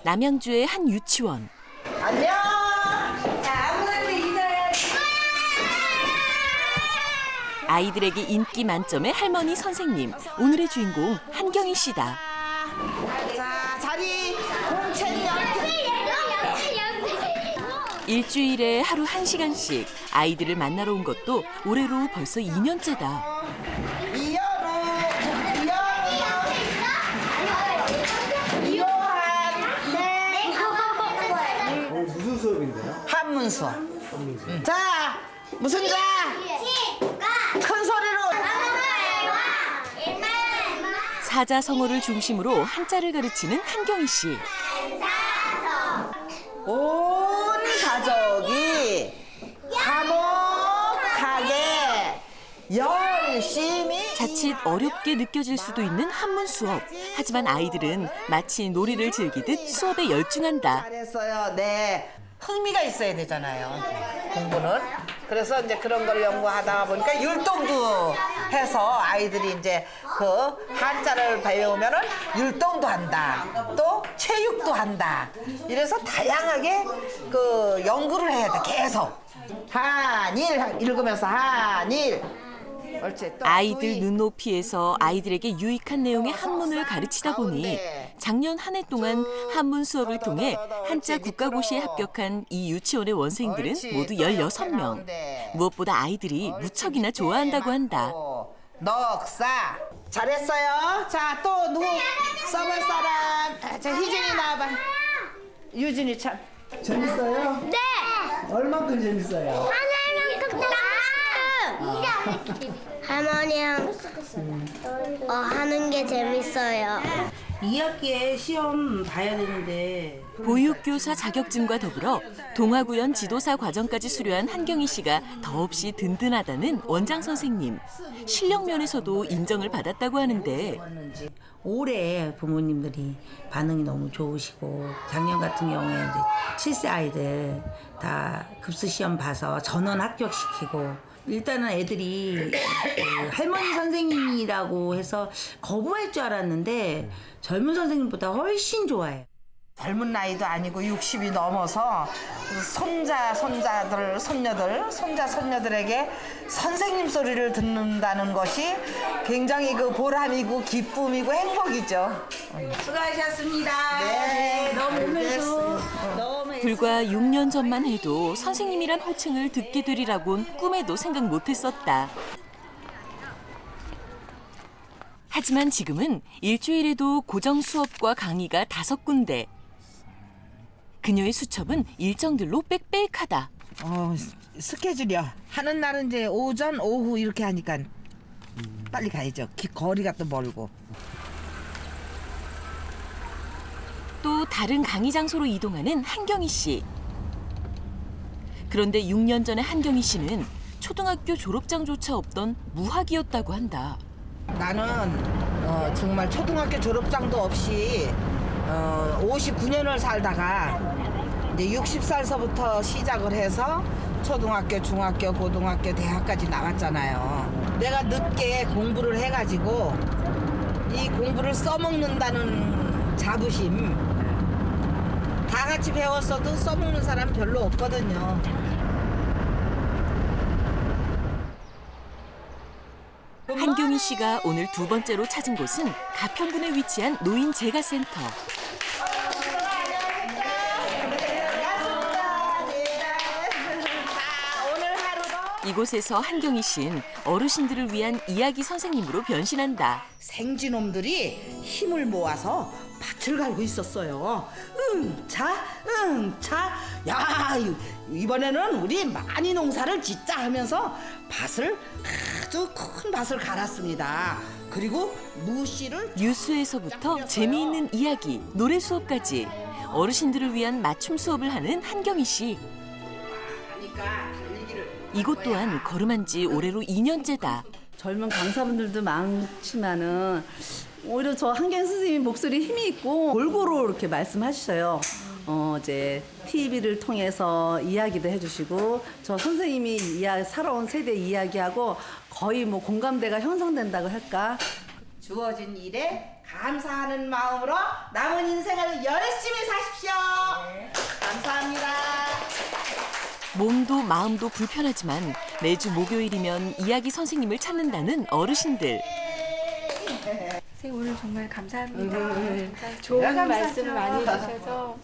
남양주의 한 유치원. 안녕. 자, 아무한테 인사해야지. 아이들에게 인기 만점의 할머니 선생님. 오늘의 주인공 한경희 씨다. 자, 자리 공채 일주일에 하루 1시간씩 아이들을 만나러 온 것도 올해로 벌써 2년째다. 무슨 수업인데요? 한문 수업. 자, 무슨 자? 큰 소리로. 사자성어를 중심으로 한자를 가르치는 한경희 씨. 온 가족이 화목하게 열심히. 자칫 어렵게 느껴질 수도 있는 한문 수업. 하지만 아이들은 마치 놀이를 즐기듯 수업에 열중한다. 잘했어요. 네. 흥미가 있어야 되잖아요. 공부는. 그래서 이제 그런 걸 연구하다 보니까 율동도 해서 아이들이 이제 그 한자를 배우면은 율동도 한다. 또 체육도 한다. 이래서 다양하게 그 연구를 해야 돼. 계속. 한일 읽으면서 한일. 옳지. 또 아이들 두이. 눈높이에서 아이들에게 유익한 내용의 한문을 가르치다 보니 작년 한 해 동안 한문 수업을 통해 한자 국가고시에 합격한 이 유치원의 원생들은 모두 16명. 무엇보다 아이들이 무척이나 좋아한다고 한다. 넉사. 잘했어요. 자, 또 누구 써볼 사람. 자, 희준이 나와봐. 유준이 참. 재밌어요? 네. 얼만큼 재밌어요? 할머니랑 하는 게 재밌어요. 2학기에 시험 봐야 되는데 보육교사 자격증과 더불어 동아구연 지도사 과정까지 수료한 한경희 씨가 더없이 든든하다는 원장 선생님. 실력 면에서도 인정을 받았다고 하는데 올해 부모님들이 반응이 너무 좋으시고 작년 같은 경우에 이제 7세 아이들 다 급수 시험 봐서 전원 합격시키고 일단은 애들이 그 할머니 선생님이라고 해서 거부할 줄 알았는데 젊은 선생님보다 훨씬 좋아해요. 젊은 나이도 아니고 60이 넘어서 손자들, 손녀들에게 선생님 소리를 듣는다는 것이 굉장히 그 보람이고 기쁨이고 행복이죠. 수고하셨습니다. 네, 너무 됐어요. 불과 6년 전만 해도 선생님이란 호칭을 듣게 되리라곤 꿈에도 생각 못했었다. 하지만 지금은 일주일에도 고정 수업과 강의가 5군데. 그녀의 수첩은 일정들로 빽빽하다. 스케줄이요. 하는 날은 이제 오전, 오후 이렇게 하니까 빨리 가야죠. 거리가 또 멀고. 또 다른 강의 장소로 이동하는 한경희 씨. 그런데 6년 전에 한경희 씨는 초등학교 졸업장조차 없던 무학이었다고 한다. 나는 정말 초등학교 졸업장도 없이 59년을 살다가 이제 60살서부터 시작을 해서 초등학교, 중학교, 고등학교, 대학까지 나왔잖아요. 내가 늦게 공부를 해가지고 이 공부를 써먹는다는 자부심. 다 같이 배웠어도 써먹는 사람 별로 없거든요. 한경희 씨가 오늘 2번째로 찾은 곳은 가평군에 위치한 노인 재가센터. 이곳에서 한경희 씨는 어르신들을 위한 이야기 선생님으로 변신한다. 생쥐놈들이 힘을 모아서 밭을 갈고 있었어요. 응차. 야, 이번에는 우리 많이 농사를 짓자 하면서 밭을 아주 큰 밭을 갈았습니다. 그리고 무씨를 뉴스에서부터 재미있는 이야기, 노래 수업까지 어르신들을 위한 맞춤 수업을 하는 한경희 씨. 이곳 또한 걸음한 지 올해로 2년째다. 젊은 강사분들도 많지만은 오히려 저 한경 선생님 목소리 힘이 있고 골고루 이렇게 말씀하셔요. 이제 TV를 통해서 이야기도 해주시고 저 선생님이 살아온 세대 이야기하고 거의 뭐 공감대가 형성된다고 할까. 주어진 일에 감사하는 마음으로 남은 인생을 열심히 사십시오. 감사합니다. 몸도 마음도 불편하지만 매주 목요일이면 이야기 선생님을 찾는다는 어르신들. 선생님 오늘 정말 감사합니다. 좋은 말씀을 많이 해주셔서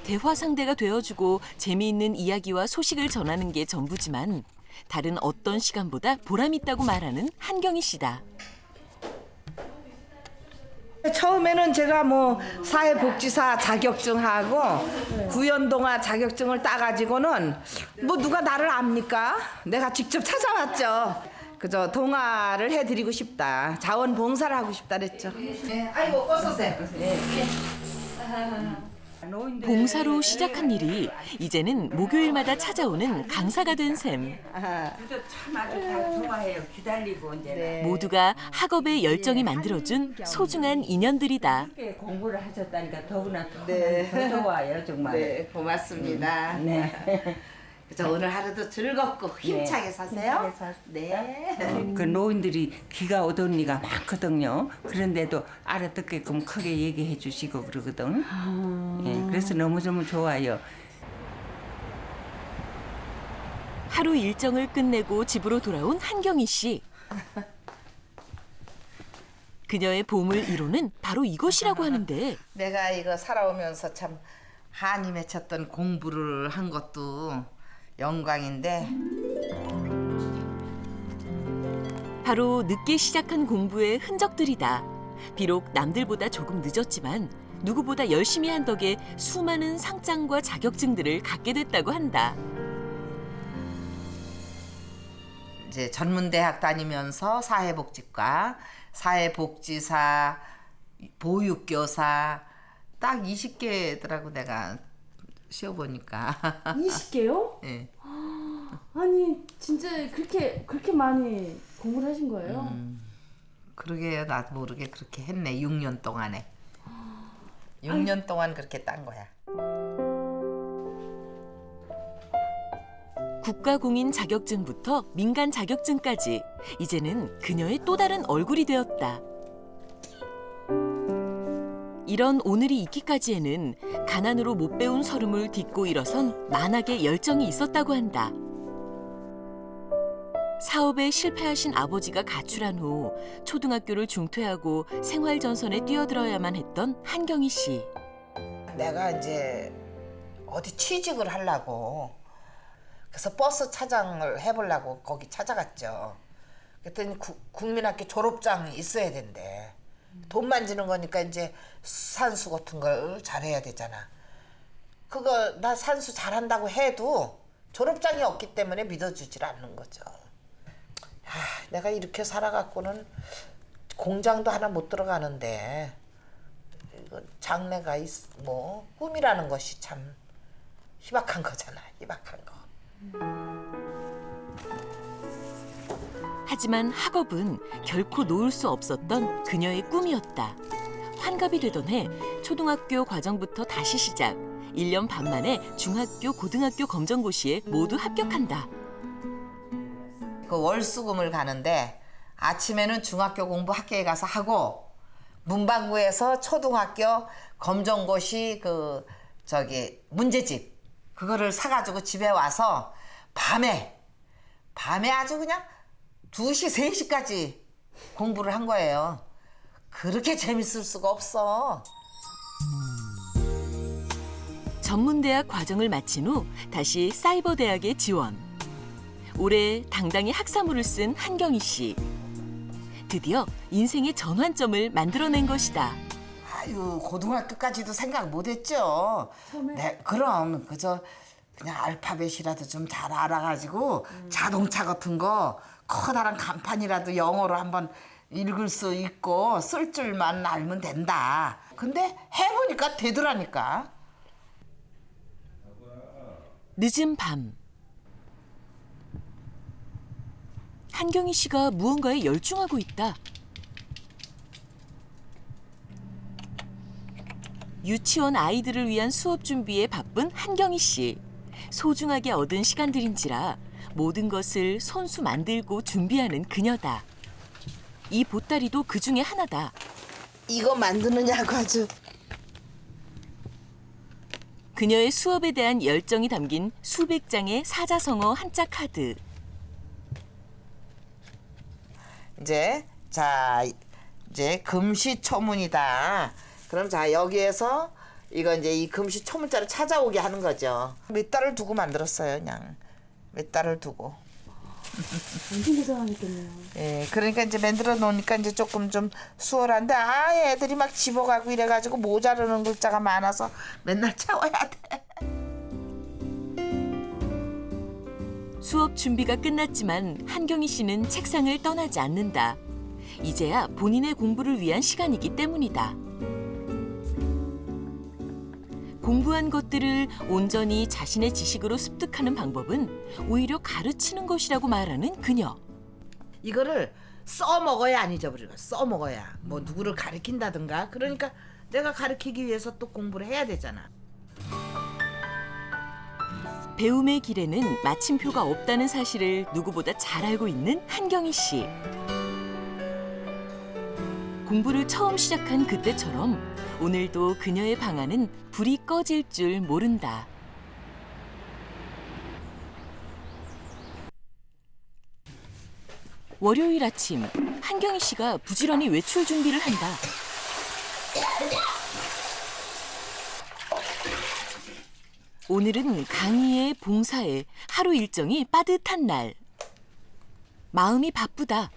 대화 상대가 되어주고 재미있는 이야기와 소식을 전하는 게 전부지만 다른 어떤 시간보다 보람있다고 말하는 한경희 씨다. 처음에는 제가 뭐 사회복지사 자격증하고 구연동화 자격증을 따가지고는 뭐 누가 나를 압니까? 내가 직접 찾아왔죠. 그저 동화를 해드리고 싶다. 자원봉사를 하고 싶다 그랬죠. 아이고 어서오세요. 봉사로 시작한 일이 이제는 목요일마다 찾아오는 강사가 된 셈. 참 아주 다 좋아해요. 기다리고 이제 모두가 학업에 열정이 만들어준 소중한 인연들이다. 함께 공부를 하셨다니까 더구나 더 좋아요 정말. 네, 고맙습니다. 네. 그래서 오늘 하루도 즐겁고 힘차게 사세요. 네. 그 노인들이 기가 오던 리가 많거든요. 그런데도 알아듣게끔 크게 얘기해 주시고 그러거든. 예, 그래서 너무너무 좋아요. 하루 일정을 끝내고 집으로 돌아온 한경희 씨. 그녀의 보물 1호는 바로 이것이라고 하는데 내가 이거 살아오면서 참 한이 맺혔던 공부를 한 것도 영광인데 바로 늦게 시작한 공부의 흔적들이다. 비록 남들보다 조금 늦었지만 누구보다 열심히 한 덕에 수많은 상장과 자격증들을 갖게 됐다고 한다. 이제 전문대학 다니면서 사회복지과, 사회복지사, 보육교사 딱 20개더라고 내가 쉬어보니까. 20개요? 네. 아니 진짜 그렇게 많이 공부를 하신 거예요? 그러게 나도 모르게 그렇게 했네. 6년 동안에. 6년 동안 그렇게 딴 거야. 국가공인 자격증부터 민간 자격증까지 이제는 그녀의 또 다른 얼굴이 되었다. 이런 오늘이 있기까지에는 가난으로 못 배운 서름을 딛고 일어선 만학의 열정이 있었다고 한다. 사업에 실패하신 아버지가 가출한 후 초등학교를 중퇴하고 생활전선에 뛰어들어야만 했던 한경희 씨. 내가 이제 어디 취직을 하려고 그래서 버스 차장을 해보려고 거기 찾아갔죠. 그랬더니 국민학교 졸업장이 있어야 된대. 돈만 주는 거니까 이제 산수 같은 걸 잘해야 되잖아. 그거 나 산수 잘한다고 해도 졸업장이 없기 때문에 믿어주질 않는 거죠. 내가 이렇게 살아갖고는 공장도 하나 못 들어가는데 이거 장래가 뭐 꿈이라는 것이 참 희박한 거잖아. 희박한 거. 하지만 학업은 결코 놓을 수 없었던 그녀의 꿈이었다. 환갑이 되던 해 초등학교 과정부터 다시 시작. 1년 반 만에 중학교, 고등학교 검정고시에 모두 합격한다. 그 월수금을 가는데 아침에는 중학교 공부 학교에 가서 하고 문방구에서 초등학교 검정고시 문제집 그거를 사가지고 집에 와서 밤에 아주 그냥 2시, 3시까지 공부를 한 거예요. 그렇게 재밌을 수가 없어. 전문대학 과정을 마친 후 다시 사이버대학에 지원. 올해 당당히 학사모를 쓴 한경희 씨. 드디어 인생의 전환점을 만들어낸 것이다. 아유, 고등학교까지도 생각 못했죠. 네, 그럼 그냥 알파벳이라도 좀 잘 알아가지고 자동차 같은 거 커다란 간판이라도 영어로 한번 읽을 수 있고 쓸 줄만 알면 된다. 근데 해보니까 되더라니까. 늦은 밤. 한경희 씨가 무언가에 열중하고 있다. 유치원 아이들을 위한 수업 준비에 바쁜 한경희 씨. 소중하게 얻은 시간들인지라 모든 것을 손수 만들고 준비하는 그녀다. 이 보따리도 그 중에 하나다. 이거 만드느냐고 아주. 그녀의 수업에 대한 열정이 담긴 수백 장의 사자성어 한자 카드. 이제 금시초문이다. 그럼 자 여기에서 이거 이제 이 금시초문자를 찾아오게 하는 거죠. 몇 달을 두고 만들었어요, 그냥. 몇 달을 두고. 엄청 고생하겠네요. 예, 그러니까 이제 만들어 놓으니까 이제 조금 좀 수월한데 애들이 막 집어가고 이래가지고 모자르는 글자가 많아서 맨날 채워야 돼. 수업 준비가 끝났지만 한경희 씨는 책상을 떠나지 않는다. 이제야 본인의 공부를 위한 시간이기 때문이다. 공부한 것들을 온전히 자신의 지식으로 습득하는 방법은 오히려 가르치는 것이라고 말하는 그녀. 이거를 써먹어야 안 잊어버리고 써먹어야 뭐 누구를 가르친다든가 그러니까 내가 가르치기 위해서 또 공부를 해야 되잖아. 배움의 길에는 마침표가 없다는 사실을 누구보다 잘 알고 있는 한경희 씨. 공부를 처음 시작한 그때처럼 오늘도 그녀의 방 안은 불이 꺼질 줄 모른다. 월요일 아침, 한경희 씨가 부지런히 외출 준비를 한다. 오늘은 강의에 봉사에 하루 일정이 빠듯한 날. 마음이 바쁘다.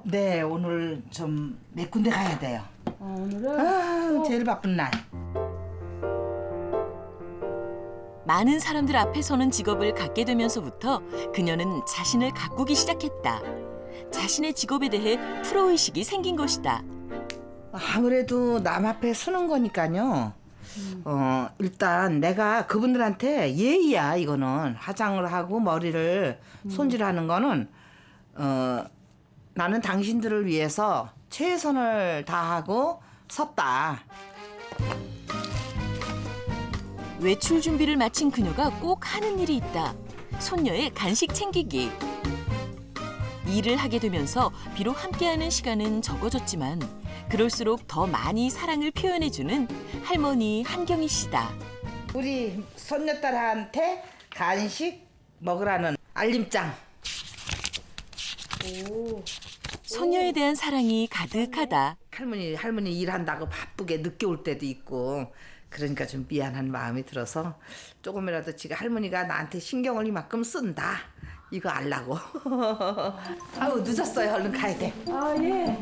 네, 오늘 좀 몇 군데 가야 돼요. 오늘은 제일 바쁜 날. 많은 사람들 앞에 서는 직업을 갖게 되면서부터 그녀는 자신을 가꾸기 시작했다. 자신의 직업에 대해 프로의식이 생긴 것이다. 아무래도 남 앞에 서는 거니까요. 일단 내가 그분들한테 예의야 이거는. 화장을 하고 머리를 손질하는 거는 나는 당신들을 위해서 최선을 다하고 섰다. 외출 준비를 마친 그녀가 꼭 하는 일이 있다. 손녀의 간식 챙기기. 일을 하게 되면서 비록 함께하는 시간은 적어졌지만 그럴수록 더 많이 사랑을 표현해주는 할머니 한경희 씨다. 우리 손녀딸한테 간식 먹으라는 알림장. 손녀에 대한 사랑이 가득하다. 할머니 일한다고 바쁘게 늦게 올 때도 있고 그러니까 좀 미안한 마음이 들어서 조금이라도 지금 할머니가 나한테 신경을 이만큼 쓴다 이거 알라고. 아우 늦었어요. 얼른 가야 돼. 아 예.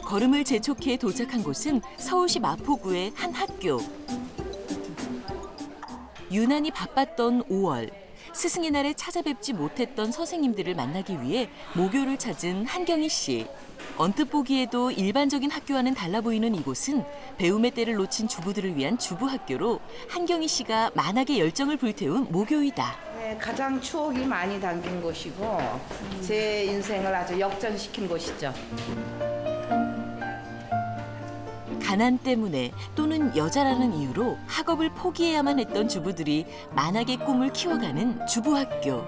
걸음을 재촉해 도착한 곳은 서울시 마포구의 한 학교. 유난히 바빴던 5월, 스승의 날에 찾아뵙지 못했던 선생님들을 만나기 위해 모교를 찾은 한경희 씨. 언뜻 보기에도 일반적인 학교와는 달라 보이는 이곳은 배움의 때를 놓친 주부들을 위한 주부학교로 한경희 씨가 만학의 열정을 불태운 모교이다. 네, 가장 추억이 많이 담긴 곳이고 제 인생을 아주 역전시킨 곳이죠. 가난 때문에 또는 여자라는 이유로 학업을 포기해야만 했던 주부들이 만학의 꿈을 키워가는 주부학교.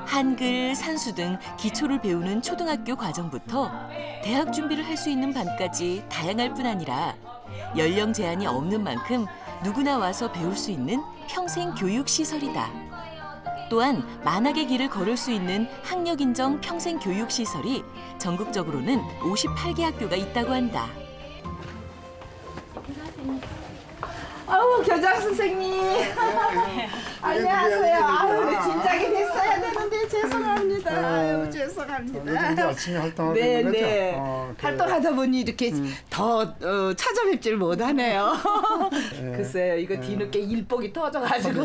한글, 산수 등 기초를 배우는 초등학교 과정부터 대학 준비를 할 수 있는 반까지 다양할 뿐 아니라 연령 제한이 없는 만큼 누구나 와서 배울 수 있는 평생 교육 시설이다. 또한 만학의 길을 걸을 수 있는 학력 인정 평생 교육 시설이 전국적으로는 58개 학교가 있다고 한다. 아우 교장 선생님. 안녕하세요. 아우 진작에 뵀어야 되는데 죄송합니다. 아유 죄송합니다. 요즘 열심히 활동하고 네, 있는 거죠? 네. 활동하다 보니 이렇게 더 찾아뵙질 못하네요. 글쎄요, 이거 뒤늦게 일복이 터져가지고.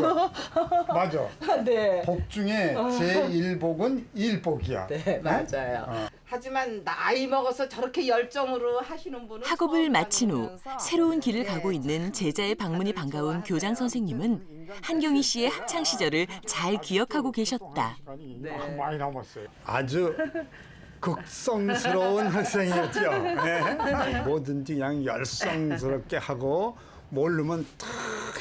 맞아. 네. 복 중에 제1복은 일복이야. 네, 맞아요. 하지만 나이 먹어서 저렇게 열정으로 하시는 분은 학업을 마친 후 다니면서 새로운 길을 가고 있는 제자의 방문이 반가운 교장 선생님은 한경희 씨의 학창 시절을 잘 기억하고 계셨다. 많이 남았어요. 아주 극성스러운 학생이었죠. 네. 뭐든지 그냥 열성스럽게 하고 모르면 탁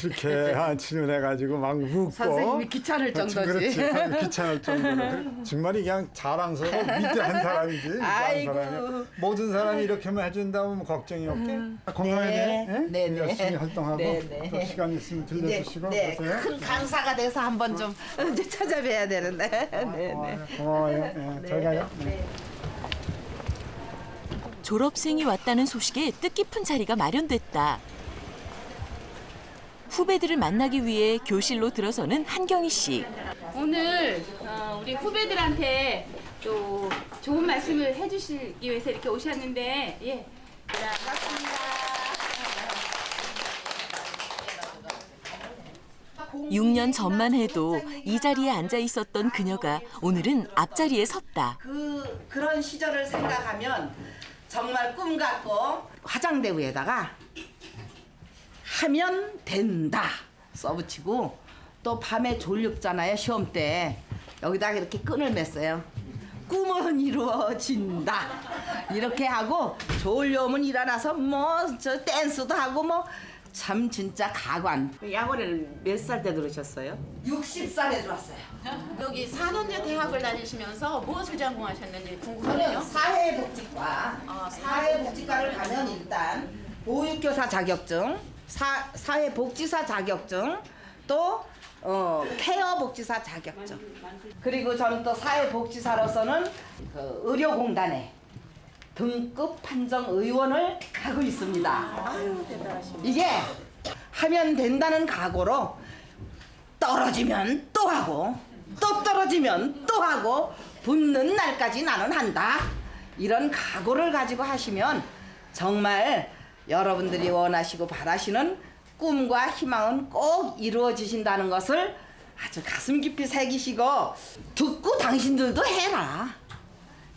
이렇게 질문해가지고 막 웃고 선생님이 귀찮을 정도지. 그렇지. 귀찮을 정도로. 정말 그냥 자랑스러워 밑에 한 사람이지. 밑에 한 아이고. 사람이. 모든 사람이 이렇게만 해준다면 걱정이 없게. 건강하게 네. 열심히 활동하고 네. 또 시간 있으면 들려주시고 네. 그러세요. 큰 강사가 돼서 한번 좀 이제 찾아뵈야 되는데. 네. 고마워요. 네. 잘 가요. 네. 졸업생이 왔다는 소식에 뜻깊은 자리가 마련됐다. 후배들을 만나기 위해 교실로 들어서는 한경희 씨. 오늘 우리 후배들한테 또 좋은 말씀을 해주시기 위해서 이렇게 오셨는데 예, 반갑습니다. 6년 전만 해도 이 자리에 앉아 있었던 그녀가 오늘은 앞자리에 섰다. 그런 시절을 생각하면 정말 꿈 같고 화장대 위에다가 하면 된다 써붙이고 또 밤에 졸립잖아요 시험 때 여기다가 이렇게 끈을 맸어요. 꿈은 이루어진다 이렇게 하고 졸려오면 일어나서 뭐 저 댄스도 하고 뭐 참 진짜 가관. 약원에는 몇 살 때 들으셨어요? 60살에 들어왔어요. 여기 산원대 대학을 다니시면서 무엇을 전공하셨는지 궁금하네요. 사회복지과. 사회복지과를 가면 일단 보육교사 자격증, 사회복지사 자격증, 또 케어복지사 자격증. 그리고 저는 또 사회복지사로서는 그 의료공단에 등급 판정 의원을 하고 있습니다. 아유, 대단하십니다. 이게 하면 된다는 각오로 떨어지면 또 하고 또 떨어지면 또 하고 붙는 날까지 나는 한다. 이런 각오를 가지고 하시면 정말 여러분들이 원하시고 바라시는 꿈과 희망은 꼭 이루어지신다는 것을 아주 가슴 깊이 새기시고 듣고 당신들도 해라.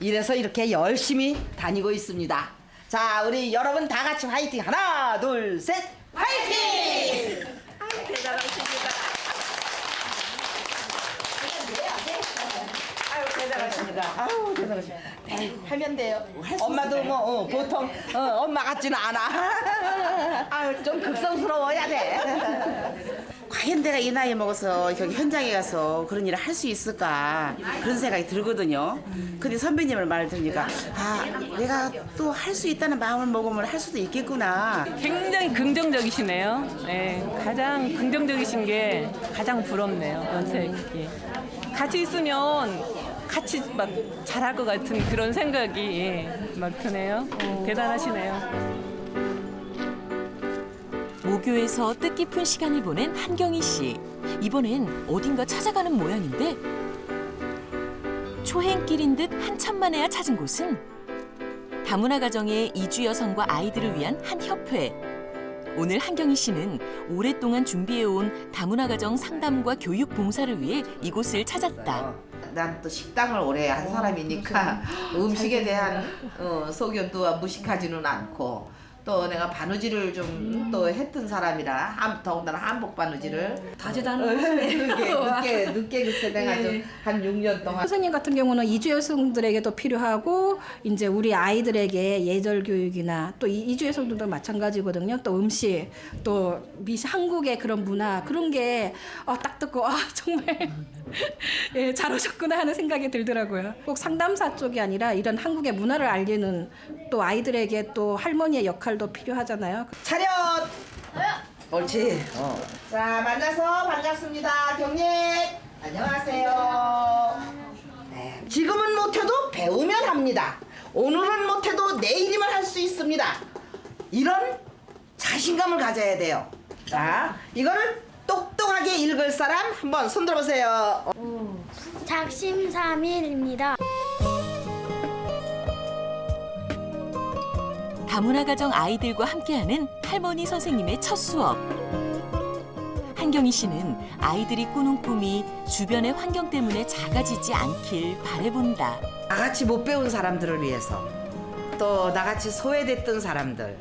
이래서 이렇게 열심히 다니고 있습니다. 자, 우리 여러분 다 같이 화이팅! 하나, 둘, 셋, 화이팅! 대단하십니다. 아유, 대단하십니다. 아유, 대단하십니다. 네, 하면 돼요. 엄마도 뭐 보통 엄마 같지는 않아. 아유, 좀 극성스러워야 돼. 과연 내가 이 나이에 먹어서 여기 현장에 가서 그런 일을 할 수 있을까 그런 생각이 들거든요. 근데 선배님을 말 들으니까 아 내가 또 할 수 있다는 마음을 먹으면 할 수도 있겠구나. 굉장히 긍정적이시네요. 네, 가장 긍정적이신 게 가장 부럽네요. 연세기. 같이 있으면 같이 막 잘할 것 같은 그런 생각이 막 드네요. 대단하시네요. 모교에서 뜻깊은 시간을 보낸 한경희 씨. 이번엔 어딘가 찾아가는 모양인데 초행길인 듯 한참 만에야 찾은 곳은 다문화 가정의 이주 여성과 아이들을 위한 한 협회. 오늘 한경희 씨는 오랫동안 준비해온 다문화 가정 상담과 교육 봉사를 위해 이곳을 찾았다. 난 또 식당을 오래 한 사람이니까 음식에 대한 소견도 무식하지는 않고 또 내가 바느질을 좀 또 했던 사람이라 더군다나 한복 바느질을 다재다능하시네. 늦게 글쎄 내가 좀 한 6년 동안 선생님 같은 경우는 이주 여성들에게도 필요하고 이제 우리 아이들에게 예절 교육이나 또 이주 여성들도 마찬가지거든요. 또 음식 또 한국의 그런 문화 그런 게 딱 듣고 정말 예, 잘 오셨구나 하는 생각이 들더라고요. 꼭 상담사 쪽이 아니라 이런 한국의 문화를 알리는 또 아이들에게 또 할머니의 역할도 필요하잖아요. 차렷! 옳지. 자, 만나서 반갑습니다. 경례. 안녕하세요. 네, 지금은 못해도 배우면 합니다. 오늘은 못해도 내일이면 할 수 있습니다. 이런 자신감을 가져야 돼요. 자, 이거를 똑똑하게 읽을 사람 한번 손 들어보세요. 작심삼일입니다. 다문화 가정 아이들과 함께하는 할머니 선생님의 첫 수업. 한경희 씨는 아이들이 꾸는 꿈이 주변의 환경 때문에 작아지지 않길 바라본다. 나같이 못 배운 사람들을 위해서 또 나같이 소외됐던 사람들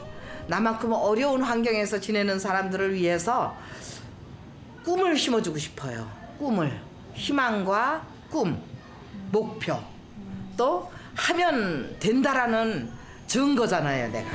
나만큼 어려운 환경에서 지내는 사람들을 위해서 꿈을 심어주고 싶어요. 꿈을. 희망과 꿈, 목표. 또 하면 된다라는 증거잖아요, 내가.